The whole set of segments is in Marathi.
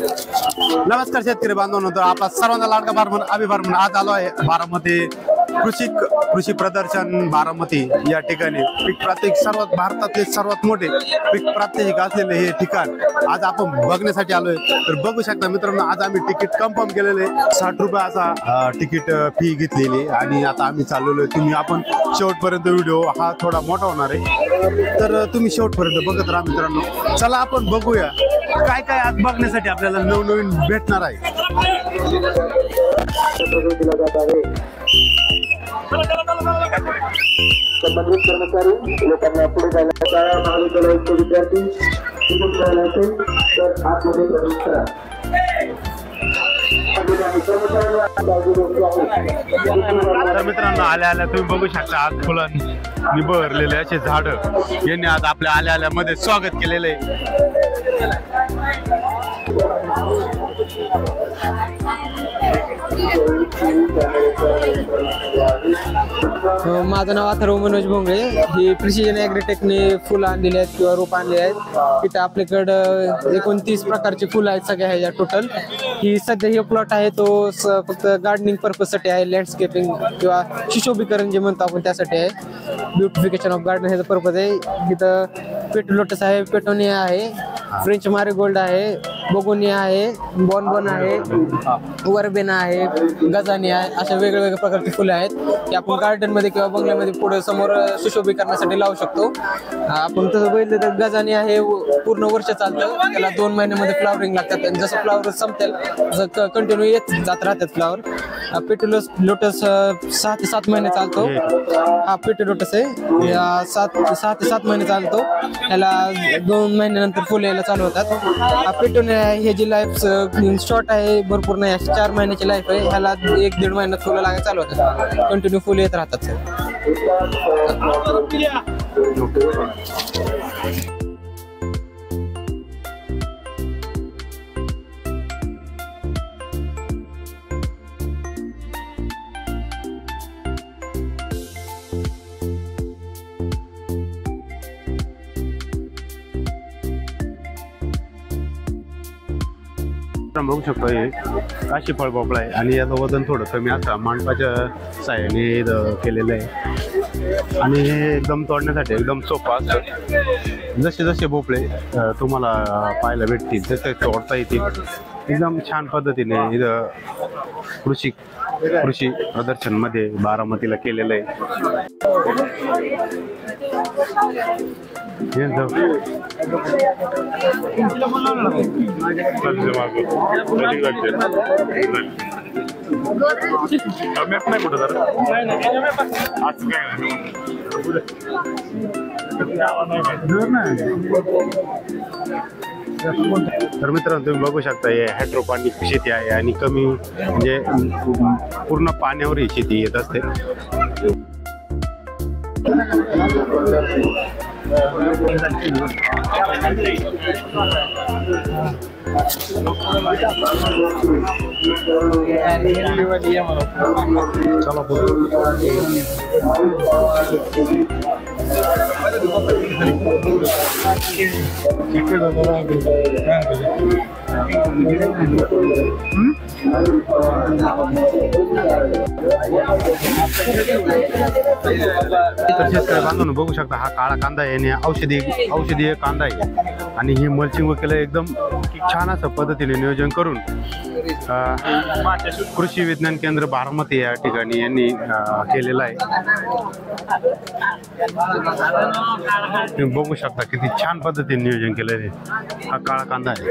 नमस्कार शेतकरी बांधवांनो, तर आपला सर्वांचा लाडका फार्मर अभि फार्मर आज आलो आहे बारामती कृषी प्रदर्शन बारामती या ठिकाणी पीक प्रात्यक्षिक भारतातले सर्वात मोठे पीक प्रात्यक्षिक असलेले हे ठिकाण आज आपण बघण्यासाठी आलोय। तर बघू शकता मित्रांनो, आज आम्ही तिकीट कन्फर्म केलेले 60 रुपये असा तिकीट फी घेतलेली आणि आता आम्ही चाललेलो आहे। तुम्ही आपण शेवटपर्यंत व्हिडिओ हा थोडा मोठा होणार आहे, तर तुम्ही शेवटपर्यंत बघत राहा मित्रांनो। चला आपण बघूया काय काय आज बघण्यासाठी आपल्याला नवनवीन भेटणार आहे। संबंधित कर्मचारी लोकांना पुढे जायला शाळा महाविद्यालयाचे विद्यार्थी तिकीट मिळाले असेल तर आतमध्ये प्रवेश करा। तर मित्रांनो, आल्या आल्या तुम्ही बघू शकता आज फुलांनी बहरलेले असे झाड यांनी आज आपल्या आल्या आल्यामध्ये स्वागत केलेले आहे। माझं नाव अथर्व मनोज भोंगळे। ही प्रिसिजन ॲग्रीटेकने फुलं आणलेली आहेत किंवा रोप आणले आहेत। इथं आपल्याकडं 29 प्रकारची फुलं आहेत सगळ्या ह्या टोटल। ही सध्या हे प्लॉट आहे तो फक्त गार्डनिंग पर्पजसाठी आहे, लँडस्केपिंग किंवा सुशोभीकरण जे म्हणतो आपण त्यासाठी आहे। ब्युटिफिकेशन ऑफ गार्डन ह्याचा पर्पज आहे। इथं पेटू लोटस आहे, पेटोनिया आहे, फ्रेंच मारीगोल्ड आहे, बोगोनिया आहे, बॉनबॉन आहे, वरबेना आहे, गजानी आहे, अशा वेगवेगळ्या प्रकारची फुलं आहेत की आपण गार्डन मध्ये किंवा बंगल्यामध्ये पुढे समोर सुशोभीकरणासाठी लावू शकतो। आपण तसं बघितलं तर गजानी आहे पूर्ण वर्ष चालतं, त्याला 2 महिन्यामध्ये फ्लावरिंग लागतात आणि जसं फ्लावर संपतील जसं कंटिन्यू येत जात राहतात फ्लावर। पेटू लोटस 6 ते 7 महिने चालतो। हा पेटू लोटस आहे, 6 ते 7 महिने चालतो, त्याला 2 महिन्यानंतर फुलं यायला चालू होतात। हा पेटोनिया हे जी लाईफ शॉर्ट आहे, भरपूर नाही, 4 महिन्याची लाईफ आहे, ह्याला 1-1.5 महिन्यात फुलं लागायला चालू होतात, कंटिन्यू फुलं येत राहतात सर। बघू शकतो हे काशी फळ भोपळा आहे आणि याचं वजन थोडं कमी असं मांडपाच्या साह्याने केलेलं आहे आणि हे एकदम तोडण्यासाठी एकदम सोपं असतं। जसे जसे भोपळे तुम्हाला पाहायला भेटतील तसे तोडता येतील एकदम छान पद्धतीने इथं कृषी प्रदर्शनमध्ये बारामतीला केलेलं आहे। तर मित्रांनो, तुम्ही बघू शकता हे हायड्रोपोनिक शेती आहे आणि कमी म्हणजे पूर्ण पाण्यावर ही शेती येत असते। बांधून बघू शकता हा काळा कांदा आहे आणि औषधी कांदा आहे आणि हे मल्चिंग वगैरे एकदम छान असं पद्धतीने नियोजन करून कृषी विज्ञान केंद्र बारामती या ठिकाणी यांनी केलेलं आहे। तुम्ही बघू शकता किती छान पद्धतीने नियोजन केलेलं आहे। हा काळा कांदा आहे।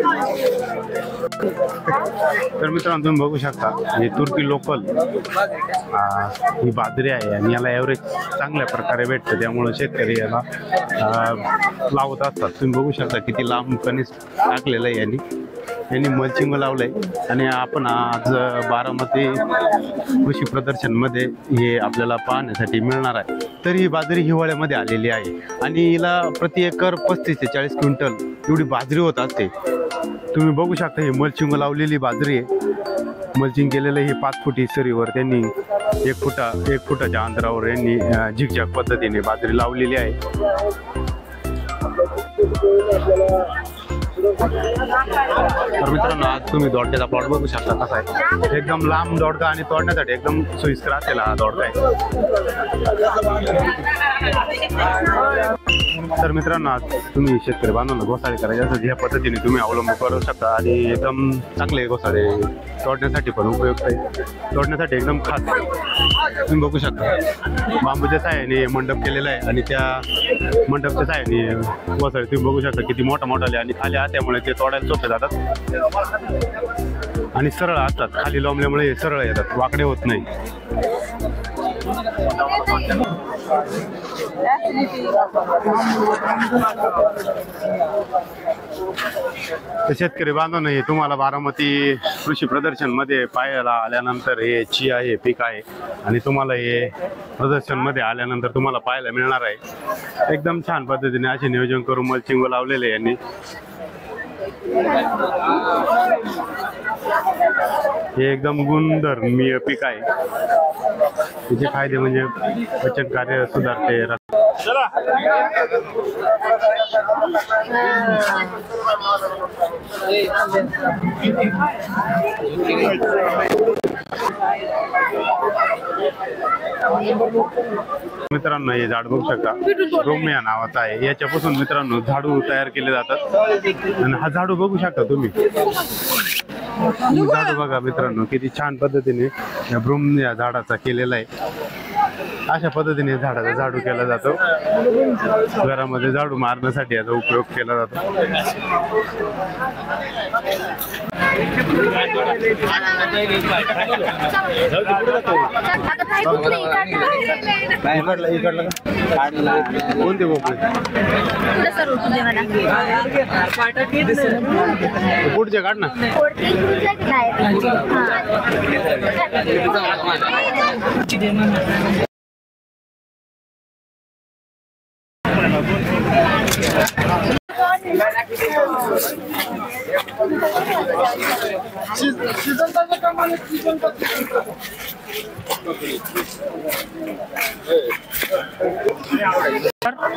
तर मित्रांनो, तुम्ही बघू शकता हे तुर्की लोकल ही बाजरी आहे आणि याला ॲव्हरेज चांगल्या प्रकारे भेटतं, त्यामुळे शेतकरी याला लावत असतात। तुम्ही बघू शकता किती लांब कणीस टाकलेलं आहे यांनी मल्चिंग लावलंय आणि आपण आज बारामती कृषी प्रदर्शन मध्ये हे आपल्याला पाहण्यासाठी मिळणार आहे। तर ही बाजरी हिवाळ्यामध्ये आलेली आहे आणि हिला प्रति एकर 35 ते 40 क्विंटल एवढी बाजरी होत असते। तुम्ही बघू शकता ही मल्चिंग लावलेली बाजरी आहे, मल्चिंग केलेलं हे 5 फुटी सरीवर त्यांनी 1 फुटाच्या अंतरावर यांनी झिगझॅग पद्धतीने बाजरी लावलेली आहे। तर मित्रांनो आज तुम्ही दोडक्याचा प्लॉट बघू शकता कसा आहे, एकदम लांब दोडका आणि तोडण्यासाठी एकदम सोयीस्कर असेल हा दोडका आहे. तर मित्रांनो आज तुम्ही शेतकरी बांधवांना घोसाळे करायचे असेल ह्या पद्धतीने तुम्ही अवलंब करू शकता आणि एकदम चांगले घोसाळे तोडण्यासाठी पण उपयुक्त आहे. तोडण्यासाठी एकदम खास तुम्ही बघू शकता बांबूच्या साह्याने मंडप केलेला आहे आणि त्या मंडपच्या साह्याने घोसाळे तुम्ही बघू शकता किती मोठा मोठाले आणि खाली असल्यामुळे ते तोडायला सोपे जातात आणि सरळ असतात. खाली लोंबल्यामुळे हे सरळ येतात, वाकडे होत नाही. तर शेतकरी बांधवांनो हे तुम्हाला बारामती कृषी प्रदर्शन मध्ये पाहायला आल्यानंतर हे चिया हे पीक आहे आणि तुम्हाला हे प्रदर्शन मध्ये आल्यानंतर तुम्हाला पाहायला मिळणार आहे. एकदम छान पद्धतीने असे नियोजन करून मल्चिंग लावलेले यांनी. हे एकदम गुणधर्मीय पीक आहे. त्याचे फायदे म्हणजे पचन कार्य सुधारते. मित्रांनो हे झाड बघू शकता रोमिया नावाचा आहे. याच्यापासून मित्रांनो झाडू तयार केले जातात आणि हा झाडू बघू शकता तुम्ही. झाडू बघा मित्रांनो किती छान पद्धतीने या ब्रूम या झाडाचा केलेला आहे. अशा पद्धतीने झाडाचा झाडू केला जातो. घरामध्ये झाडू मारण्यासाठी याचा उपयोग केला जातो. कोणते भोपळे पुढचे काढ ना.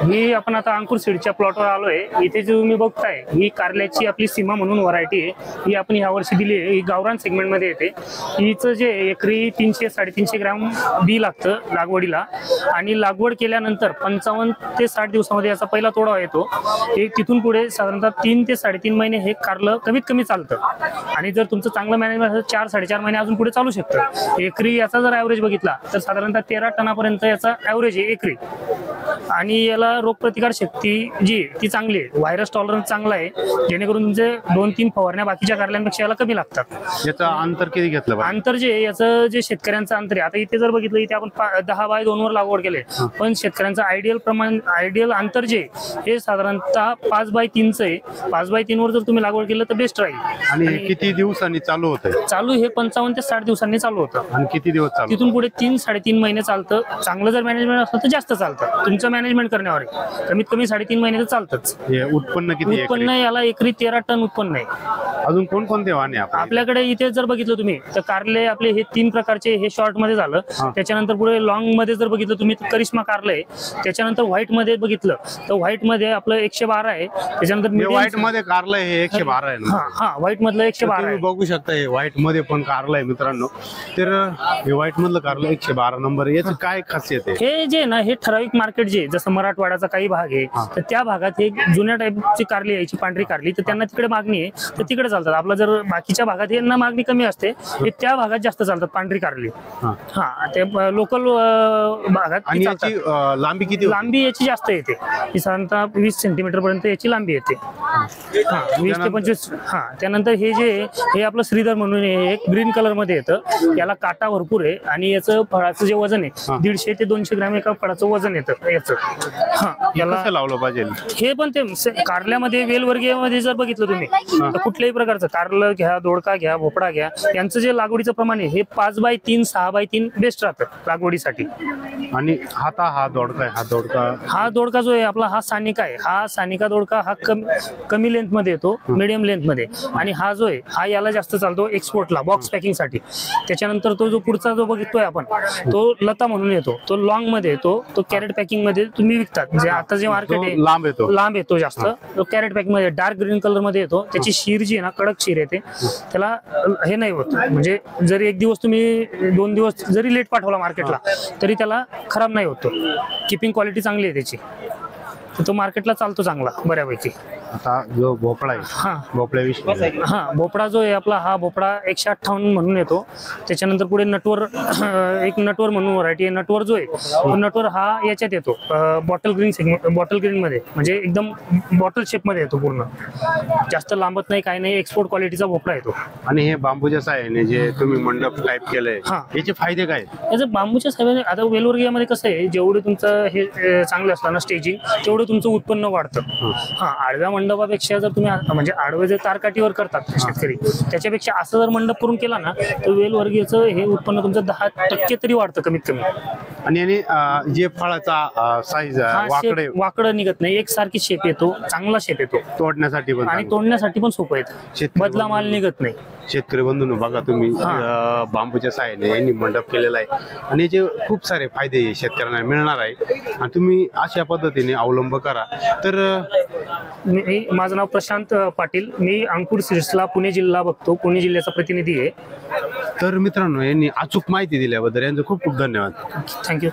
ही आपण आता अंकुर सीडच्या प्लॉटवर आलोय. इथे जे तुम्ही बघताय ही कारल्याची आपली सीमा म्हणून व्हरायटी आहे. ही आपण ह्या वर्षी दिली आहे. ही गावरान सेगमेंट मध्ये येते. हिचं जे एकरी 300-350 ग्रॅम बी लागतं लागवडीला आणि लागवड केल्यानंतर 55 ते 60 दिवसामध्ये याचा पहिला तोडा येतो. एक तिथून पुढे साधारणतः 3 ते 3.5 महिने हे कारलं कमीत कमी चालतं आणि जर तुमचं चांगलं मॅनेजमेंट असेल 4-4.5 महिने अजून पुढे चालू शकतं. एकरी याचा जर ॲव्हरेज बघितला तर साधारणतः 13 टनापर्यंत याचा ॲव्हरेज आहे एकरी. आणि याला रोगप्रतिकार शक्ती जी ती चांगली आहे. व्हायरस टॉलरन्स चांगला आहे जेणेकरून तुमचे 2-3 फवारण्या बाकीच्या कारल्यांपेक्षा याला कमी लागतात. याचं अंतर किती घेतलं अंतर जे याचं जे शेतकऱ्यांचं अंतर आहे आता इथे जर बघितलं इथे आपण 10x2 वर लागवड केले पण शेतकऱ्यांचं आयडियल अंतर जे हे साधारणतः 5x3 आहे. 5x3 वर जर तुम्ही लागवड केलं तर बेस्ट राहील. आणि किती दिवसांनी चालू होतं? चालू हे 55 ते 60 दिवसांनी चालू होतं आणि किती दिवस चालू? तिथून पुढे 3-3.5 महिने चालतं. चांगलं जर मॅनेजमेंट असलं तर जास्त चालतं. तुमचं मॅनेजमेंट करण्यावर आहे. कमीत कमी 3.5 महिने तर चालतंच. उत्पन्न किती? उत्पन्न याला एकरी 13 टन उत्पन्न आहे. अजून कोणकोणते वाहने आपल्याकडे इथे जर बघितलं तुम्ही तर कारले आपले हे 3 प्रकारचे. हे शॉर्ट मध्ये झालं. त्याच्यानंतर पुढे लॉंग मध्ये जर बघितलं तुम्ही तर करिश्मा कारलं आहे. त्याच्यानंतर व्हाईट मध्ये बघितलं तर व्हाईट मध्ये आपलं 112 आहे. त्याच्यानंतर व्हाईट मध्ये कारलं हे 112 आहे ना? हा व्हाईट मधलं 112 आहे. बघू शकता हे व्हाईट मध्ये पण कारलं आहे मित्रांनो. तर हे व्हाईट मधलं कारलं 112 नंबर. याचं काय खासियत आहे? हे जे ना हे ठराविक मार्केट जे जसं मराठवाड्याचा काही भाग आहे तर त्या भागात हे जुन्या टाईपची कारली यायची पांढरी कारली तर त्यांना तिकडे मागणी आहे तर तिकडे चालतात. आपला जर बाकीच्या भागात यांना मागणी कमी असते हे त्या भागात जास्त चालतात पांढरी कारली. हा ते लोकल भागात. आणि याची लांबी किती? लांबी याची जास्त येते. ही साधारणतः 20 सेंटीमीटर पर्यंत याची लांबी येते. 20 ते 25. त्यानंतर हे जे हे आपलं श्रीधर म्हणून एक ग्रीन कलर मध्ये येतं. याला काटा भरपूर आहे आणि याचं फळाचं जे वजन आहे 150 ते 200 ग्रॅम एका फळाचं वजन येतं याचं. याला लावलं पाहिजे. हे पण ते कारल्यामध्ये वेलवर्गीयमध्ये जर बघितलं तुम्ही तर कुठल्याही प्रकारचं कारलं घ्या, दोडका घ्या, भोपळा घ्या यांचं जे लागवडीचं प्रमाण आहे हे 5x3 6x3 बेस्ट राहतं लागवडीसाठी. आणि आता हा दोडका आहे. हा दोडका जो आहे आपला हा सानिका आहे. हा सानिका दोडका हा कमी लेंथ मध्ये येतो, मीडियम लेंथ मध्ये. आणि हा जो आहे हा याला जास्त चालतो एक्सपोर्टला बॉक्स पॅकिंग साठी. त्याच्यानंतर तो जो पुढचा जो बघितोय आपण तो लता म्हणून येतो. तो लॉंग मध्ये येतो. तो कॅरेट पॅकिंग मध्ये म्हणजे तुम्ही विकतात जे आता जे मार्केट आहे लांब येतो जास्त, तो कॅरेट पॅक मध्ये डार्क ग्रीन कलर मध्ये येतो. त्याची शीर जी आहे ना कडक शीर येते, त्याला हे नाही होत. म्हणजे जरी एक दिवस तुम्ही 2 दिवस जरी लेट पाठवला मार्केटला तरी त्याला खराब नाही होतो. किपिंग क्वालिटी चांगली आहे त्याची, तर तो मार्केटला चालतो चांगला बऱ्यापैकी. आता जो भोपळा आहे भोपळ्याविषयी, भोपळा जो आहे आपला, हा भोपळा 158 म्हणून येतो. त्याच्यानंतर पुढे नटवर एक नटवर म्हणून व्हरायटी आहे. नटवर जो आहे तो नटवर हा याच्यात येतो बॉटल ग्रीन मध्ये, म्हणजे एकदम बॉटल शेप मध्ये येतो पूर्ण, जास्त लांबत नाही काही नाही. एक्सपोर्ट क्वालिटीचा भोपळा येतो. आणि हे बांबूच्या साह्याने जे तुम्ही मंडप टाईप केलंय, याचे फायदे काय? याचं बांबूच्या साह्याने आता वेलवर्गीयामध्ये कसं आहे, जेवढे तुमचं हे चांगलं असतं ना स्टेजिंग, तेवढं तुमचं उत्पन्न वाढतं. आडव्या मंडपापेक्षा जर तुम्ही म्हणजे आडवे जे तारकाठीवर करतात शेतकरी, त्याच्यापेक्षा असं जर मंडप करून केला ना, तर वेलवर्गीयचं हे उत्पन्न तुमचं 10% तरी वाढतं कमीत कमी. आणि याने जे फळाचा साईज वाकडं निघत नाही, एकसारखी शेप येतो, चांगला शेप येतो. तोडण्यासाठी पण आणि तोडण्यासाठी पण सोपं येतं, बदला माल निघत नाही. शेतकरी बंधूंनो बघा तुम्ही, बांबूच्या साह्याने यांनी मंडप केलेला आहे आणि याचे खूप सारे फायदे शेतकऱ्यांना मिळणार आहे. आणि तुम्ही अशा पद्धतीने अवलंब करा. तर माझं नाव प्रशांत पाटील, मी अंकुर सीड्सला पुणे जिल्हा बघतो, पुणे जिल्ह्याचा प्रतिनिधी आहे. तर मित्रांनो, यांनी अचूक माहिती दिल्याबद्दल यांचं खूप खूप धन्यवाद. थँक्यू.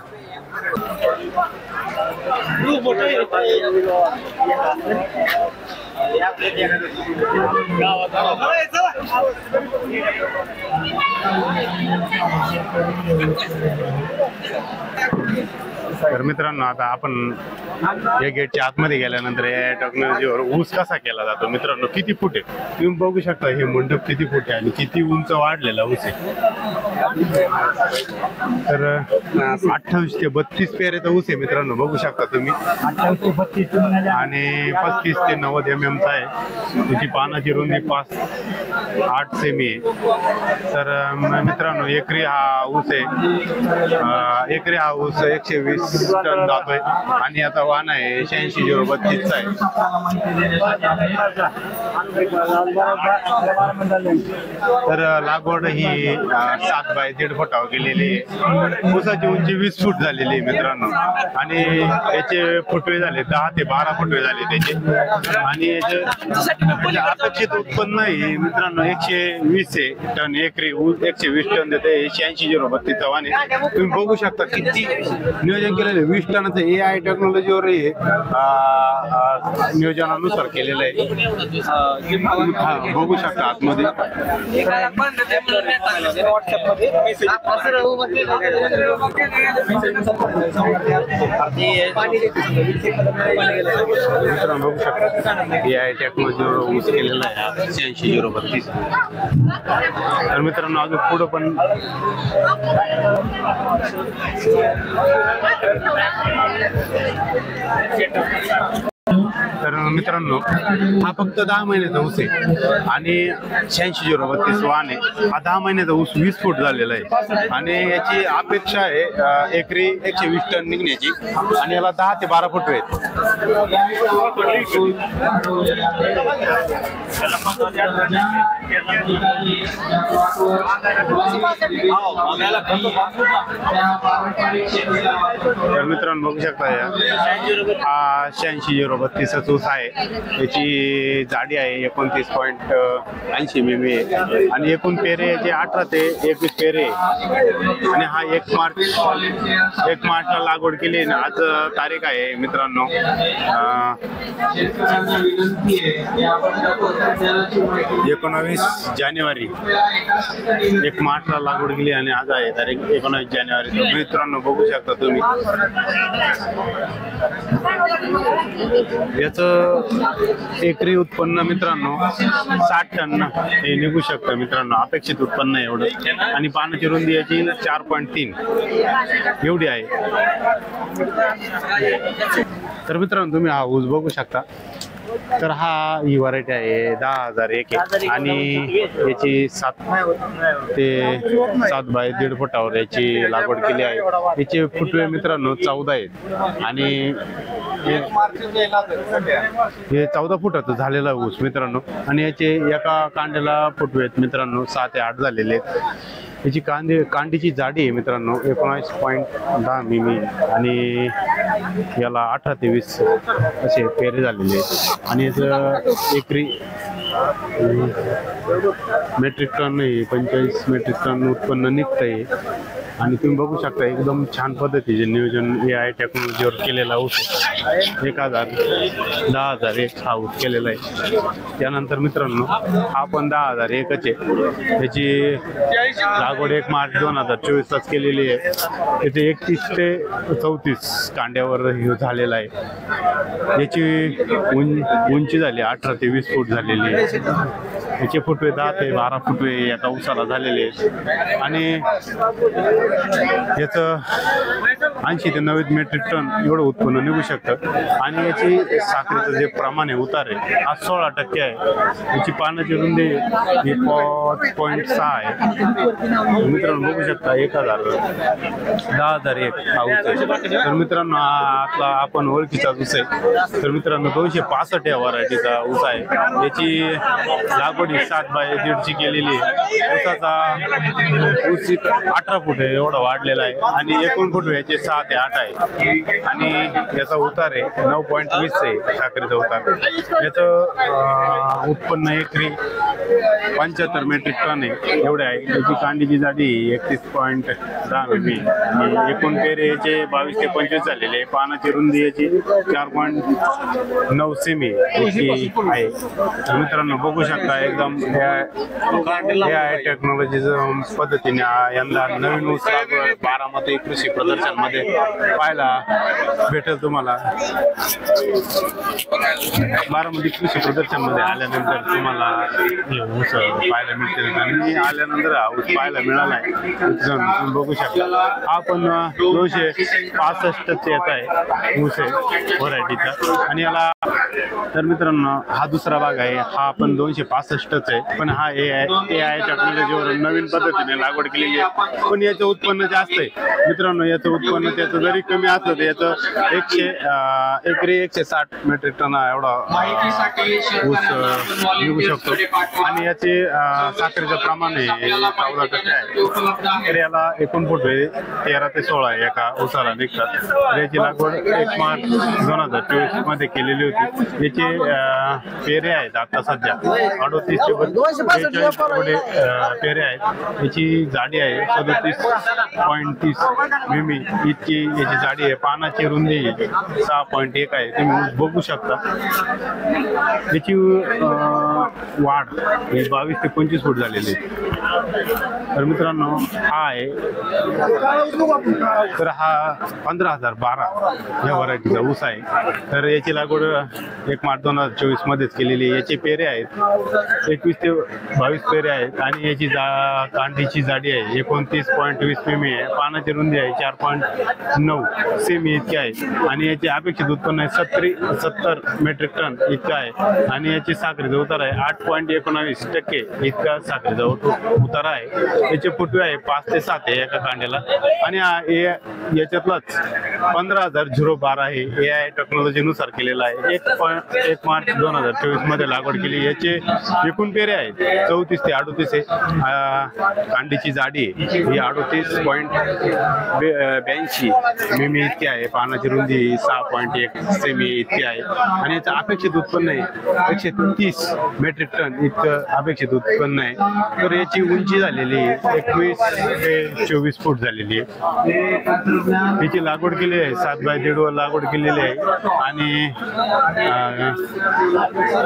तर मित्रांनो, आता आपण या गेटच्या आतमध्ये गेल्यानंतर या टेक्नॉलॉजीवर ऊस कसा केला जातो. मित्रांनो, किती फूट आहे तुम्ही बघू शकता. हे मंडप किती फूट आहे आणि किती उंच वाढलेला ऊस आहे. तर 28 ते 32 पेरेचा ऊस आहे मित्रांनो, बघू शकता तुम्ही. 28 ते 32 आणि 35 ते 90 mm चा आहे. त्याची पानाची रुंदी 8 सेमी आहे. तर मित्रांनो, एकरी हा ऊस आहे. एकरी हा ऊस 120 टन जातोय. आणि आता वाहन आहे 86-032 चा आहे. तर लागवड ही 7 बाय 1.5 फुटावर केलेली आहे. ऊसाची उंची 20 फूट झालेली आहे मित्रांनो. आणि याचे फुटवे झाले 10 ते 12 फुटवे झाले त्याचे. आणि याचे अपेक्षित उत्पन्न हे मित्रांनो 120 टन एकरी. 120 टन देते 86-032 चा वाहन आहे. तुम्ही बघू शकता किती नियोजन केलेलं आहे. 20 टनाचं AI टेक्नॉलॉजीवर हे नियोजनानुसार केलेलं आहे. बघू शकता आतमध्ये. बघू शकता AI टेक्नॉलॉजीवर ऊस केलेला आहे 86-032. तर मित्रांनो, अजून पुढं पण तर मित्रांनो, हा फक्त 10 महिन्याचा ऊस आहे आणि 86-032 वाहन आहे. हा 10 महिन्याचा ऊस 20 फूट झालेला आहे. आणि याची अपेक्षा आहे एकरी 120 टन निघण्याची. आणि याला 10 ते 12 फूट आहेत. तर मित्रांनो, बघू शकता हा 86-032 ऊस आहे. याची जाडी आहे 29.80 mm आहे. आणि एकूण पेरे याचे 18 ते 21 पेरे आहे. आणि हा 1 मार्चला लागवड केली. आज तारीख आहे मित्रांनो 19 जानेवारी. 1 मार्चला लागवड केली आणि आज आहे तारीख 19 जानेवारी. मित्रांनो, बघू शकता तुम्ही याचं एकरी उत्पन्न मित्रांनो 60 टन हे निघू शकतं मित्रांनो. अपेक्षित उत्पन्न एवढं. आणि पानाची रुंदी याची 4.3 एवढी आहे. तर मित्रांनो, तुम्ही हा ऊस बघू शकता. तर ही व्हरायटी आहे 10,001 आहे. आणि याची 7 बाय 1.5 फुटावर याची लागवड केली आहे. याचे फुटवे मित्रांनो 14 आहेत. आणि हे 14 फुटाचं झालेला ऊस मित्रांनो. आणि याचे एका कांड्याला फुटवे आहेत मित्रांनो 6 ते 8 झालेले आहेत. याची कांडीची जाडी आहे मित्रांनो 19.10 मिमी आणि याला 18 ते 20 असे पेरे झालेले आहेत आणि याचं एकरी मेट्रिक टन 45 मेट्रिक टन उत्पन्न निघत आहे आणि तुम्ही बघू शकता एकदम छान पद्धतीचे नियोजन AI टेक्नॉलॉजीवर केलेला ऊस 1000 10,001 हा ऊस केलेला आहे. त्यानंतर मित्रांनो हा पण 10,001च आहे. त्याची लागवड 1 मार्च 2024लाच केलेली आहे. त्याचे 31 ते 34 कांड्यावर हे झालेला आहे. याची उंची झाली 18 ते 20 फूट झालेली आहे. याचे फुटवे 10 ते 12 फुटवे एका ऊसाला झालेले आहेत आणि याचं 80 ते 90 मेट्रिक टन एवढं उत्पन्न निघू शकतं आणि याची साखरेचं जे प्रमाण आहे उतार आहे हा 16% आहे. याची पानाची रुंदी ही 5.6 आहे. मित्रांनो बघू शकता 10,001 हा ऊस आहे. तर मित्रांनो आता आपण ओळखीचा ऊस आहे. तर मित्रांनो 265 या व्हरायटीचा ऊस आहे. याची लागवड 7 बाय 1.5 केलेली आहे. ऊसाचा ऊस 18 फूट आहे एवढा वाढलेला आहे आणि 1 फूट याचे 6 ते 8 आहे आणि याचा उतार आहे 9.20 आहे साखरेचा उतार. याचं उत्पन्न एकरी 75 मेट्रिक टन आहे एवढे आहे. याची कांडीची जाडी 31.10 मिमी आणि एकूण पेरे याचे 22 ते 25 झालेले आहे. पानाची रुंदी याची 4.9 सेमी आहे. मित्रांनो बघू शकता एकदम AI टेक्नॉलॉजीच्या पद्धतीने यंदा नवीन ऊस लागवड बारामती कृषी प्रदर्शन मध्ये पाहायला भेटेल तुम्हाला. बारामती कृषी प्रदर्शन मध्ये आल्यानंतर तुम्हाला ऊस पाहायला मिळतील आणि आल्यानंतर हा ऊस पाहायला मिळाला आहे. तुम्ही बघू शकता हा पण 265 येत आहे ऊस आहे व्हरायटीचा आणि याला. तर मित्रांनो हा दुसरा भाग आहे. हा पण 265च आहे पण हा AI टेक्नॉलॉजीवर नवीन पद्धतीने लागवड केलेली आहे पण याचं उत्पन्न जास्त आहे. मित्रांनो याचं उत्पन्न त्याचं जरी कमी असलं तर याचं एकरी 160 मेट्रिक टन एवढा ऊस निघू शकतो आणि याचे साखरेचं प्रमाण आहे 14% आहे. तर याला एकूण फुटवे 13 ते 16 एका ऊसाला निघतात. तर याची लागवड 1 मार्च 2024 मध्ये केलेली होती. याचे पेरे आहेत आता सध्या 38 ते 42 पेरे आहेत. याची जाडी आहे 37.30 मिमी इतकी याची जाडी आहे. पानाची रुंदी 6.1 आहे. तुम्ही बघू शकता. याची वाढ ही 22 ते 25 फूट झालेली आहे. तर मित्रांनो हा आहे तर हा 15,012 या व्हरायटीचा ऊस आहे. तर याची लागवड 1 मार्च 2024 मध्येच केलेली. याचे पेरे आहेत 21 ते 22 पेरे आहेत आणि याची कांडीची जाडी आहे 29.20 मिमी आहे. पानाची रुंदी आहे 4.9 सेमी इतकी आहे आणि याचे अपेक्षित उत्पन्न आहे 70 मेट्रिक टन इतकं आहे आणि याची साखरेचा उतार आहे 8.19% इतका साखरेचा उतार आहे. याचे फुटवे आहे 5 ते 7 आहे एका कांड्याला आणि याच्यातलाच 15,012 आहे AI टेक्नॉलॉजीनुसार केलेला आहे. 1 मार्च 2024 मध्ये लागवड केली. याचे एकूण पेरे आहेत 34 ते 38 आहे. कांडीची जाडी ही 38.82 मिमी इतकी आहे. पानाची रुंदी 6.1 सेमी इतकी आहे आणि याचं अपेक्षित उत्पन्न आहे 130 मेट्रिक टन इतकं अपेक्षित उत्पन्न आहे. तर याची उंची झालेली 21 ते 24 फूट झालेली आहे. याची लागवड केली आहे 7 बाय 1.5 वर लागवड केलेली आहे आणि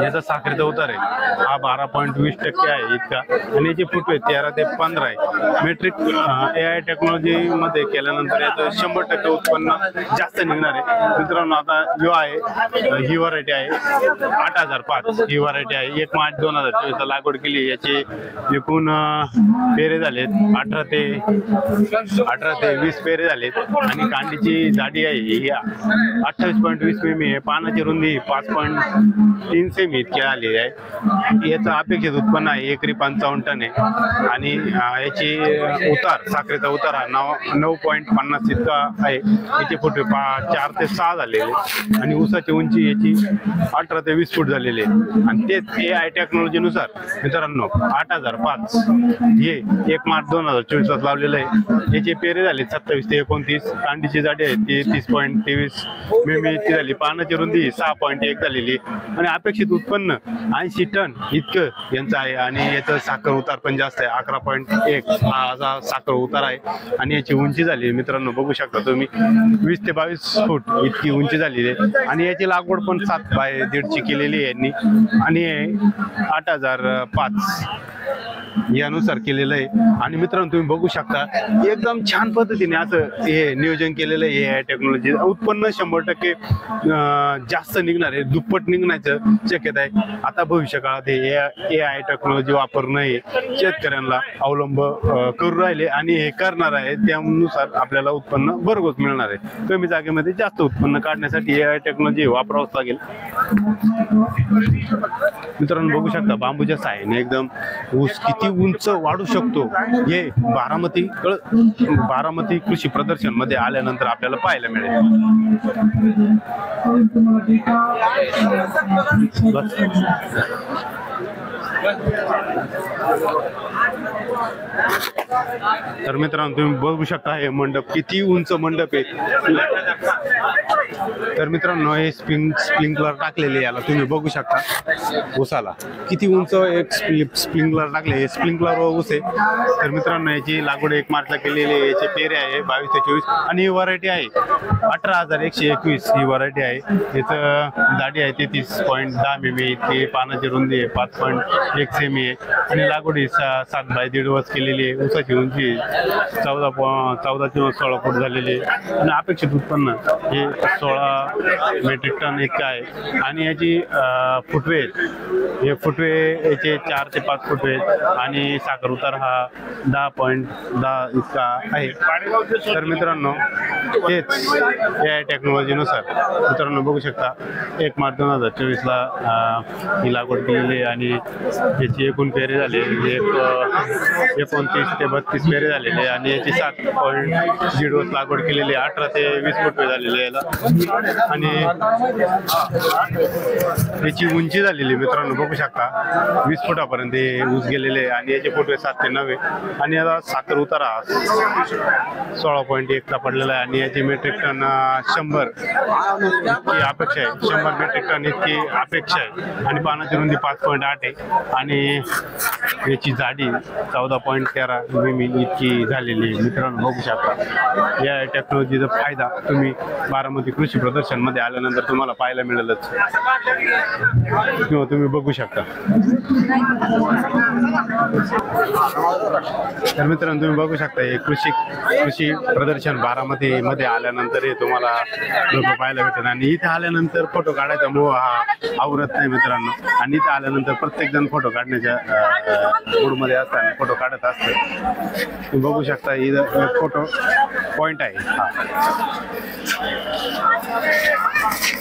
याचा साखरेचा उतार आहे हा 12.20% आहे इतका आणि याचे फुटवे 13 ते 15 आहे. मेट्रिक AI टेक्नॉलॉजी मध्ये केल्यानंतर याचं 100% उत्पन्न जास्त निघणार आहे. मित्रांनो आता जो आहे ही व्हरायटी आहे 8005 ही व्हरायटी आहे. 1 मार्च 2024 लागवड केली. याचे एकूण पेरे झालेत 18 ते 20 पेरे झालेत आणि कांडीची जाडी आहे ही 28.20 मिमी आहे. पानाची रुंदी 5.3 सेमी इतके आलेले आहे. याचं अपेक्षित उत्पन्न आहे एकरी 55 टन आहे आणि याची साखरेचा उतार हा 9.50 इतका आहे. याचे फुटवे 4 ते 6 झालेले आणि ऊसाची उंची याची 18 ते 20 फूट झालेली आहे. आणि तेच AI टेक्नॉलॉजीनुसार मित्रांनो 8005 हे 1 मार्च 2024 लावलेलं आहे. याचे पेरे झाले 27 ते 29. कांडीची जाडी आहे ती 30.23 मिमी इतकी झाली. पानाची रुंदी 6.1 झालेली आणि अपेक्षित उत्पन्न 80 टन इतकं यांचं आहे. आणि याचं साखर उतार पण जास्त आहे 11.1 हा साखर उतार आहे. आणि याची उंची झाली मित्रांनो बघू शकता तुम्ही 20 ते 22 फूट इतकी उंची झालेली आहे. आणि याची लागवड पण 7 बाय 1.5 केलेली आहे यांनी आणि 8005 यानुसार केलेलं आहे. आणि मित्रांनो तुम्ही बघू शकता एकदम छान पद्धतीने असं हे नियोजन केलेलं आहे. AI टेक्नॉलॉजी उत्पन्न 100% जास्त निघणार आहे, दुप्पट निघण्याचं शक्यता आहे. आता भविष्य काळात हे AI टेक्नॉलॉजी वापरणं हे शेतकऱ्यांना अवलंब करू राहिले आणि हे करणार आहे. त्यानुसार आपल्याला उत्पन्न भरघोस मिळणार आहे. कमी जागेमध्ये जास्त उत्पन्न काढण्यासाठी AI टेक्नॉलॉजी वापरावंच लागेल. मित्रांनो बघू शकता बांबूच्या साहाय्याने एकदम ऊस किती उंच वाढू शकतो हे बारामती कृषी प्रदर्शन मध्ये आल्यानंतर आपल्याला पाहायला मिळेल. तर मित्रांनो तुम्ही बघू शकता हे मंडप किती उंच मंडप आहे. तर मित्रांनो हे स्प्रिंकलर टाकलेले याला तुम्ही बघू शकता ऊसाला किती उंच एक स्प्रिंकलर टाकले. हे स्प्रिंकलर ऊस आहे. तर मित्रांनो याची लागवड 1 मार्चला केलेली आहे. याचे पेरे आहे 22 ते 24 आणि ही व्हरायटी आहे 18121 ही व्हरायटी आहे. याचं जाडी आहे 33.10 मिमी इतकी. पानाची रुंदी आहे 5.1 सेमी आहे आणि लागवडी 7 बाय 1.5 वर्ष केलेली आहे. ऊसाची उंची 14 ते 16 फूट झालेली आहे आणि अपेक्षित उत्पन्न हे 16 मेट्रिक टन इतकं आहे. आणि याची फुटवे हे फुटवे याचे 4 ते 5 फुटवे आणि साखर उतार हा 10.10 इतका आहे. तर मित्रांनो तेच AI टेक्नॉलॉजीनुसार मित्रांनो बघू शकता 1 मार्च 2024 ही लागवड केलेली आहे आणि याची एकूण पेरे झाले 29 ते 32 पेरे झालेले आणि याची 7.1 वर्ष लागवड केलेली 18 ते 20 फुटवे झालेले याला. आणि याची उंची झालेली मित्रांनो बघू शकता 20 फुटापर्यंत ऊस गेलेले आणि याचे फुटवे 7 ते 9 आणि याचा साखर उतारा 16.1 चा पडलेला आहे. आणि याची मेट्रिक टन 100 इतकी अपेक्षा आहे. 100 मेट्रिक टन इतकी अपेक्षा आहे. आणि पानाची रुंदी 5.8 आहे आणि याची जाडी 14.13 मिमी इतकी झालेली आहे. मित्रांनो बघू शकता या टेक्नॉलॉजीचा फायदा तुम्ही बारामती कृषी प्रदर्शन मध्ये आल्यानंतर तुम्हाला पाहायला मिळेलच किंवा तुम्ही बघू शकता. तर मित्रांनो तुम्ही बघू शकता हे कृषी प्रदर्शन बारामती मध्ये आल्यानंतर हे तुम्हाला लोक पाहायला भेटतात. आणि इथे आल्यानंतर फोटो काढायचा मोह हा आवरत नाही मित्रांनो. आणि इथे आल्यानंतर प्रत्येक जण फोटो काढण्याच्या मूड मध्ये असताना फोटो काढत असतात. तुम्ही बघू शकता इथं फोटो पॉइंट आहे हा.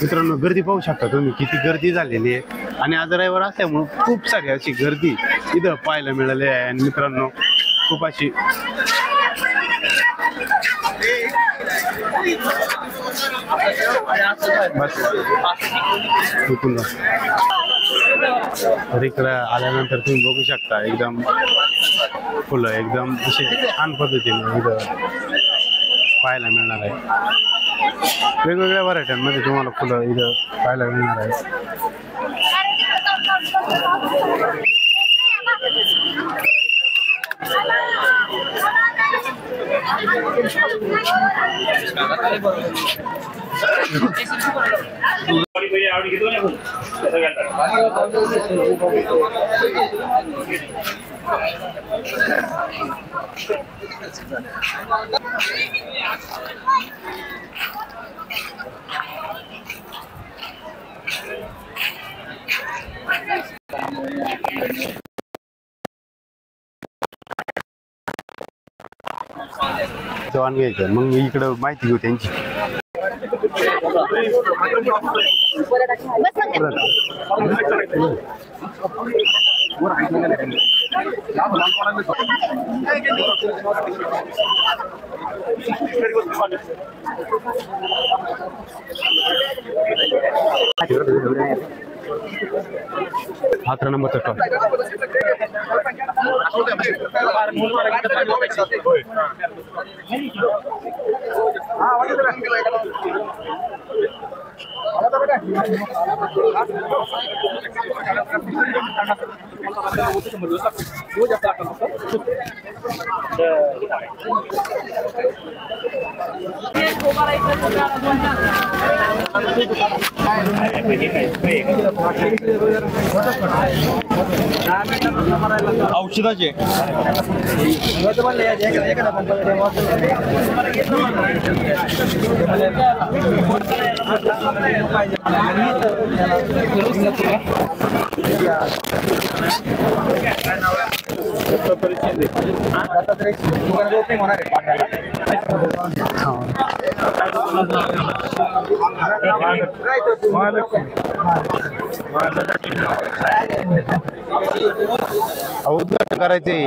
मित्रांनो गर्दी पाहू शकता तुम्ही किती गर्दी झालेली आहे. आणि आज रविवार असल्यामुळे खूप सारी अशी गर्दी इथं पाहायला मिळाली आहे. आणि मित्रांनो खूप अशी तर इकडं आल्यानंतर तुम्ही बघू शकता एकदम फुलं एकदम असे छान पद्धतीने इथं पाहायला मिळणार आहे. वेगवेगळ्या व्हरायट्यांमध्ये तुम्हाला फुलं इथं पाहायला मिळणार आहे. जवान घ्यायचं मग इकडं माहिती घेऊ त्यांची. अकरा नंबरचा टॉप औषधाचे उद्घाटन करायचे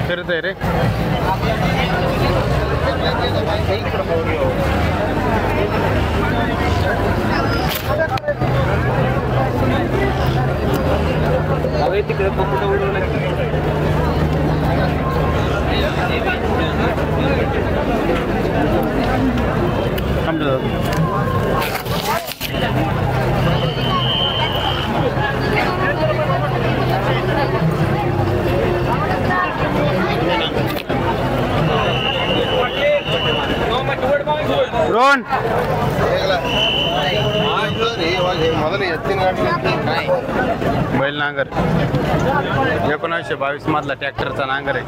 फिरतंय रे रोहन बैल नांगर 1922 मधला ट्रॅक्टरचा नांगर आहे.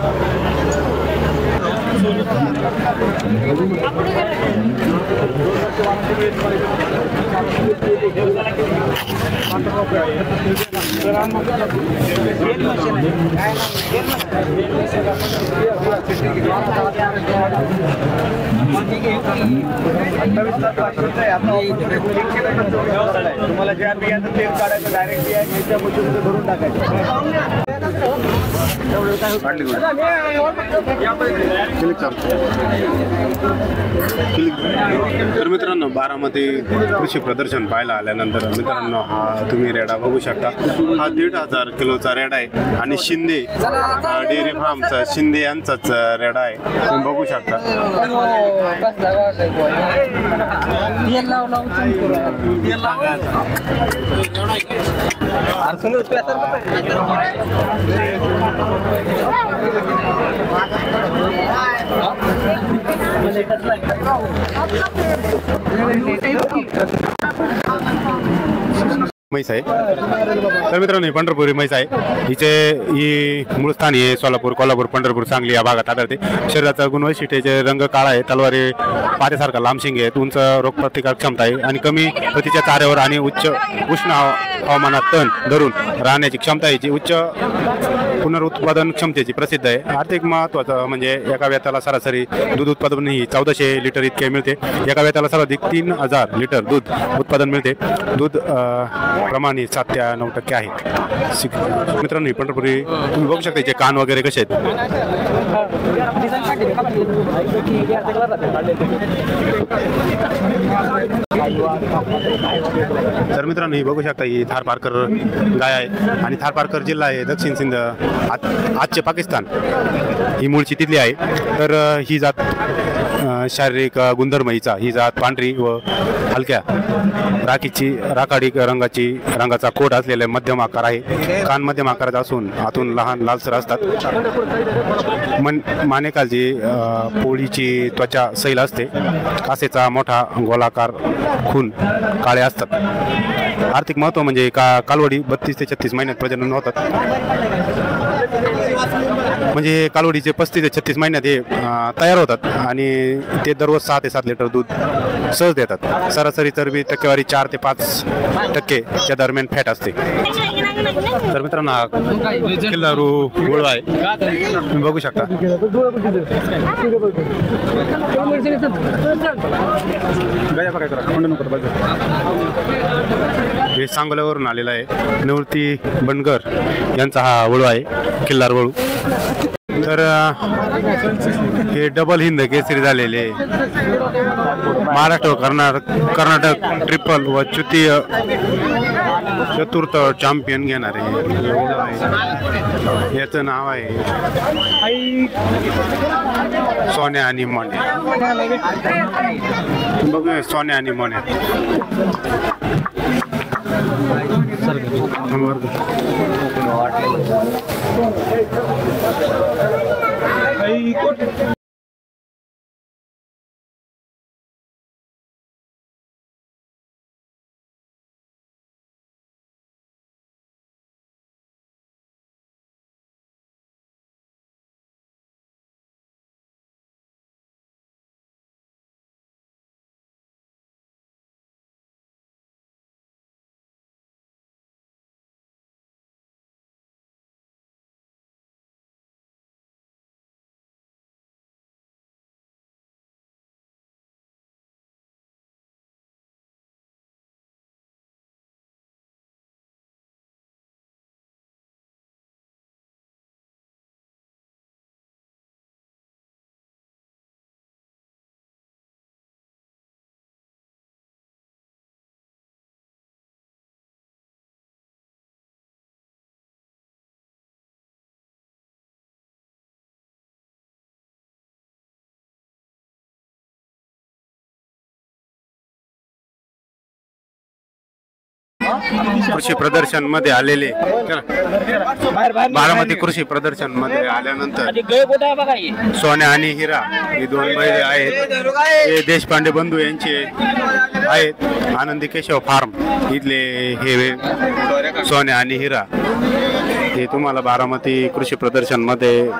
तुम्हाला ज्या बियाचं तेल काढायचं डायरेक्ट बिया घ्यायच्या मशीनमध्ये भरून टाकायचं. तर मित्रांनो बारामती कृषी प्रदर्शन पाहायला आल्यानंतर मित्रांनो हा तुम्ही रेडा बघू शकता. हा 1,500 किलोचा रेडा आहे आणि शिंदे डेअरी फार्मचा शिंदे यांचाच रेडा आहे. तुम्ही बघू शकता. म्हैस आहे. तर मित्रांनो ही पंढरपुरी म्हैस आहे. ही मूळ स्थान आहे सोलापूर, कोल्हापूर, पंढरपूर, सांगली या भागात आढळते. शरीराचा गुणवैशिष्ट्याचे रंग काळा आहे, तलवारी पाऱ्यासारखा लांब शिंगे आहेत, उंच रोगप्रतिकार क्षमता आहे आणि कमी प्रतीच्या चाऱ्यावर आणि उच्च उष्ण हवामानात तण धरून राहण्याची क्षमता आहे, जी उच्च पुनरुत्पादन क्षमतेची प्रसिद्ध आहे. आर्थिक महत्त्वाचं म्हणजे एका व्यक्तीला सरासरी दूध उत्पादन ही 1400 लिटर इतके मिळते. एका व्यक्तीला सर्वाधिक 3000 लिटर दूध उत्पादन मिळते. दूध प्रमाणे 7 ते 9% आहे. मित्रांनो ही पंढरपुरी तुम्ही बघू शकता, याचे कान वगैरे कसे आहेत. तर मित्रांनो ही बघू शकता, ही थारपारकर गाय आहे आणि थारपारकर जिल्हा आहे दक्षिण सिंध आजचे पाकिस्तान ही मूळची तिथली आहे. तर ही जात शारीरिक गुणधर्म हिचा, ही जात पांढरी व हलक्या राखाडी रंगाचा कोट असलेला मध्यम आकार आहे. कान मध्यम आकाराचा असून आतून लहान लालसर असतात. मानेखालची पोळीची त्वचा सैल असते. कासेचा मोठा गोलाकार खून काळे असतात. आर्थिक महत्त्व म्हणजे कालवडी 32 ते 36 महिन्यात प्रजनन होतात. म्हणजे कालवडीचे 35 ते 36 महिन्यात हे तयार होतात आणि ते दररोज 6 ते 7 लिटर दूध सहज देतात. सरासरी चरबी टक्केवारी 4 ते 5% दरम्यान फॅट असते. तर मित्रांनो हा किल्लारू वळू आहे, तुम्ही बघू शकता. हे सांगोल्यावरून आलेला आहे. निवृत्ती बनगर यांचा हा वळू आहे, किल्लार वळू. तर हे डबल हिंद केसरी झालेले महाराष्ट्र कर्नाटक ट्रिपल व चतुर्थ चॅम्पियन घेणारे याचं नाव आहे सोन्या आणि मोन्या. बघूया सोन्या आणि मोन्या. कृषी प्रदर्शन मध्ये आलेले बारामती कृषी प्रदर्शन मध्ये आल्यानंतर सोन्या आणि हिरा हे दोन बैल आहेत. हे देशपांडे बंधू यांचे आहेत. आनंदी केशव फार्म इथले हे सोन्या आणि हिरा हे तुम्हाला बारामती कृषी प्रदर्शन मध्ये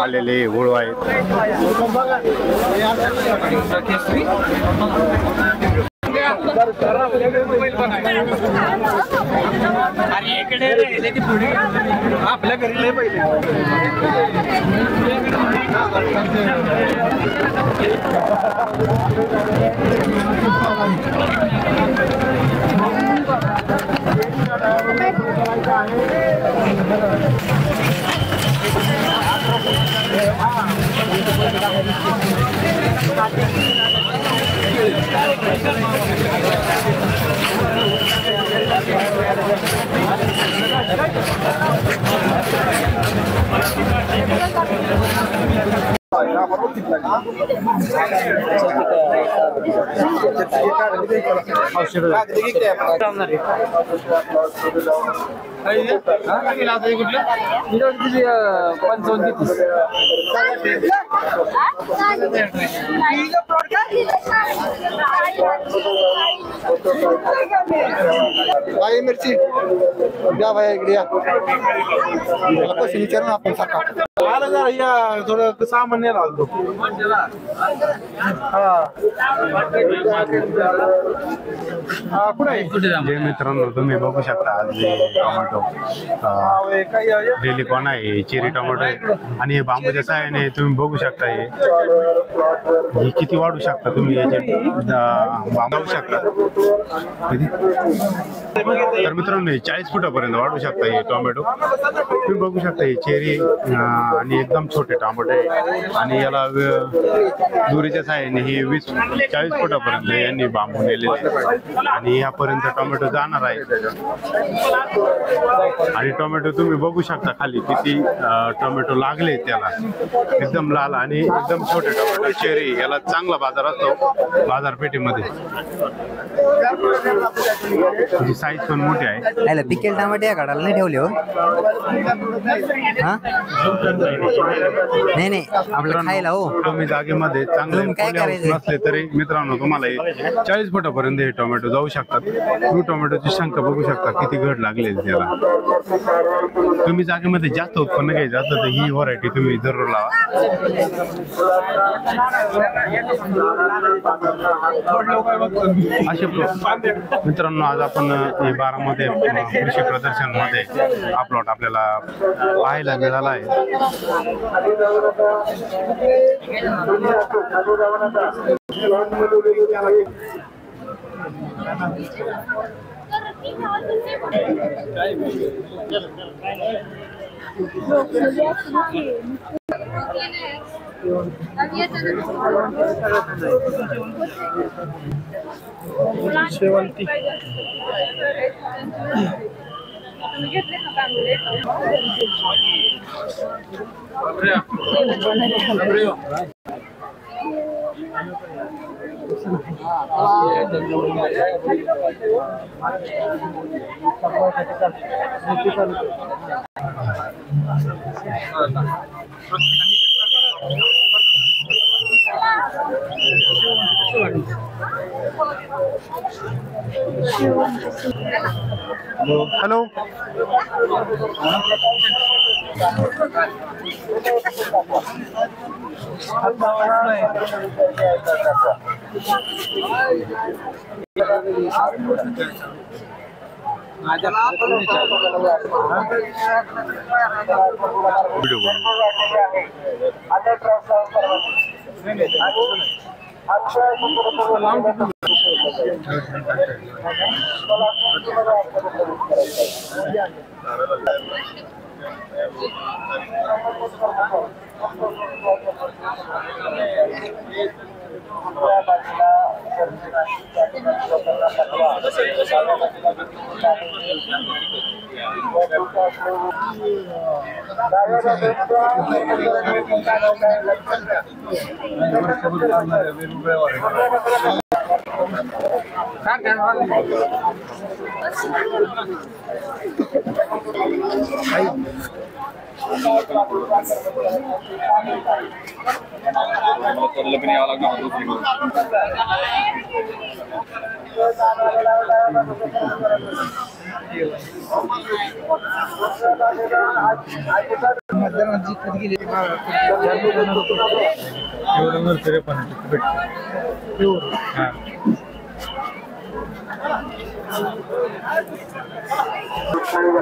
आलेले वळू आहेत. आपल्या घरी लय पहिले मिरची द्या भाई इकडे या पैसे विचारून आपण सारखा आला जरा या थोडं सामान्य राहतो. जे मित्रांनो तुम्ही बघू शकता आज टोमॅटो डेलिकॉन आहे, चेरी टोमॅटो आहे आणि हे बांबूच्या साह्याने तुम्ही बघू शकता हे किती वाढू शकता. तुम्ही याचे बांबू शकता. तर मित्रांनो 40 फुटापर्यंत वाढू शकता हे टोमॅटो. तुम्ही बघू शकता हे चेरी आणि एकदम छोटे टोमॅटो आहे आणि याला दुरीच्या साहाय्याने ही 20-40 फुटापर्यंत यांनी बांबून नेलेले आहे आणि यापर्यंत टोमॅटो जाणार आहे. आणि टोमॅटो तुम्ही बघू शकता खाली किती टोमॅटो लागले त्याला, एकदम लाल आणि एकदम छोटे टोमॅटो चेरी. याला चांगला बाजार असतो बाजारपेठेमध्ये. त्याची साईज पण मोठी आहे. पिकेल टमाटे या काढायला नाही ठेवले हो. हा नाही आपलं खायला हो. कमी जागेमध्ये चांगले नसले तरी मित्रांनो तुम्हाला 40 फुटापर्यंत हे टोमॅटो जाऊ शकतात. तुम्ही टोमॅटोची संख्या बघू शकता किती घड लागले त्याला. कमी जागेमध्ये जास्त उत्पन्न घ्यायचं असतं तर ही व्हरायटी तुम्ही जरूर लावा. असे मित्रांनो आज आपण हे बारामध्ये कृषी प्रदर्शन मध्ये हा प्लॉट आपल्याला पाहायला मिळाला आहे. शेवंती हॅलो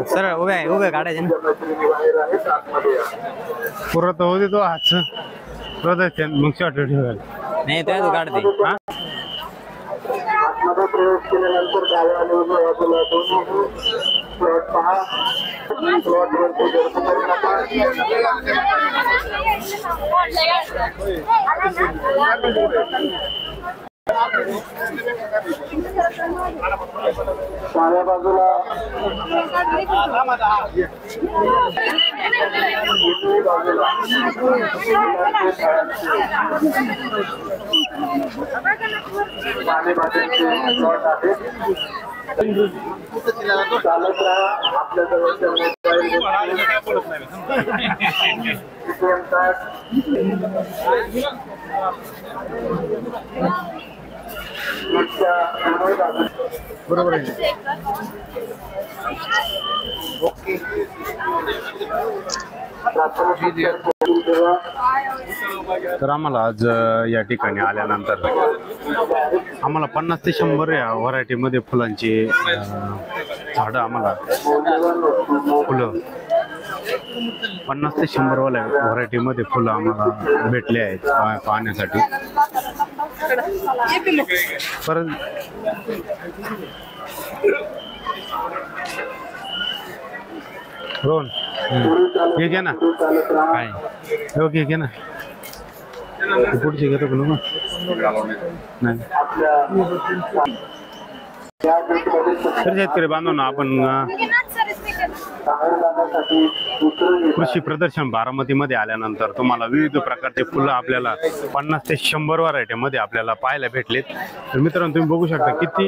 सर उभे काढायचे ना पुरत होते तो हातचं प्रदर्शन मग शॉर्ट ठेवायला नाही तो काढते. मध्ये प्रवेश केल्यानंतर डाव्या आणि उजव्या बाजूला दोन्ही प्लॉट पहा. प्लॉट वरती गर्दी करू नका. डाव्या बाजूला प्लॉट आहे. चालत राहा. आपल्या जवळच्या बरोबर आहे. ओके. तर आम्हाला आज या ठिकाणी आल्यानंतर आम्हाला 50 ते 100 या व्हरायटीमध्ये फुलांची झाडं आम्हाला फुलं 50 ते 100 वाल्या व्हरायटीमध्ये फुलं आम्हाला भेटले आहेत पाहण्यासाठी. परत रोहन हे घे ना काय ओके घे ना पुढचे घेतो का नको नाही तर शेतकरी बांधवांना आपण कृषी प्रदर्शन बारामतीमध्ये आल्यानंतर तुम्हाला विविध प्रकारचे फुलं आपल्याला 50 ते 100 व्हरायटीमध्ये आपल्याला पाहायला भेटलेत. तर मित्रांनो तुम्ही बघू शकता किती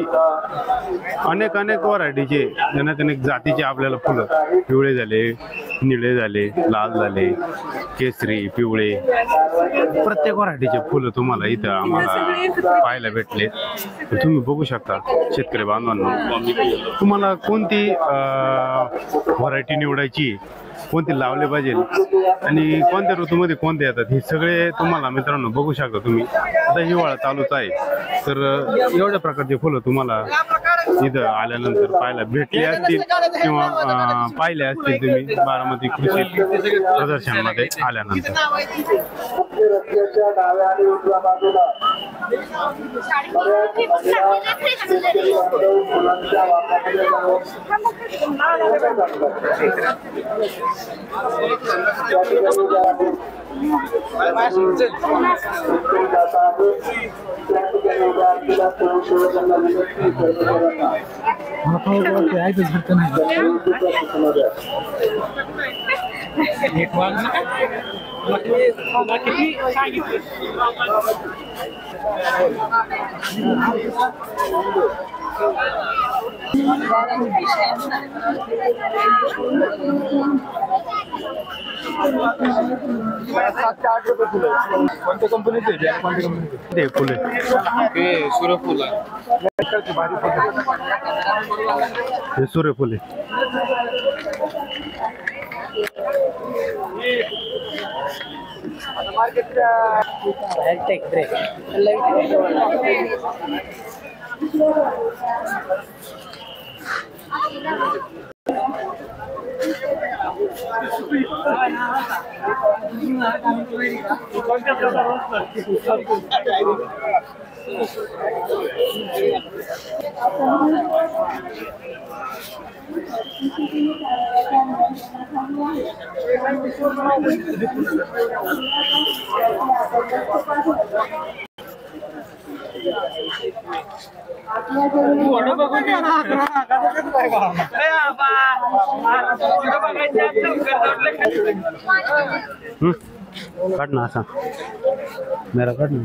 अनेक व्हरायटीचे अनेक जातीचे आपल्याला फुलं पिवळे झाले, निळे झाले, लाल झाले, केसरी, पिवळे प्रत्येक व्हरायटीचे फुलं तुम्हाला इथं आम्हाला पाहायला भेटले. तर तुम्ही बघू शकता शेतकरी बांधवांनो तुम्हाला कोणती व्हरायटी निवडायची, कोणते लावले पाहिजे आणि कोणत्या ऋतूमध्ये कोणते येतात हे सगळे तुम्हाला मित्रांनो बघू शकता तुम्ही. आता हिवाळा चालूच आहे तर एवढ्या प्रकारचे फुलं तुम्हाला इथं आल्यानंतर पाहायला भेटले असतील किंवा पाहिले असतील तुम्ही बारामती कृषी प्रदर्शनामध्ये आल्यानंतर. कोणत्या कंपनीचे फुले सूर्यफूल हे सूर्यफुले काढना असा मेरा काढना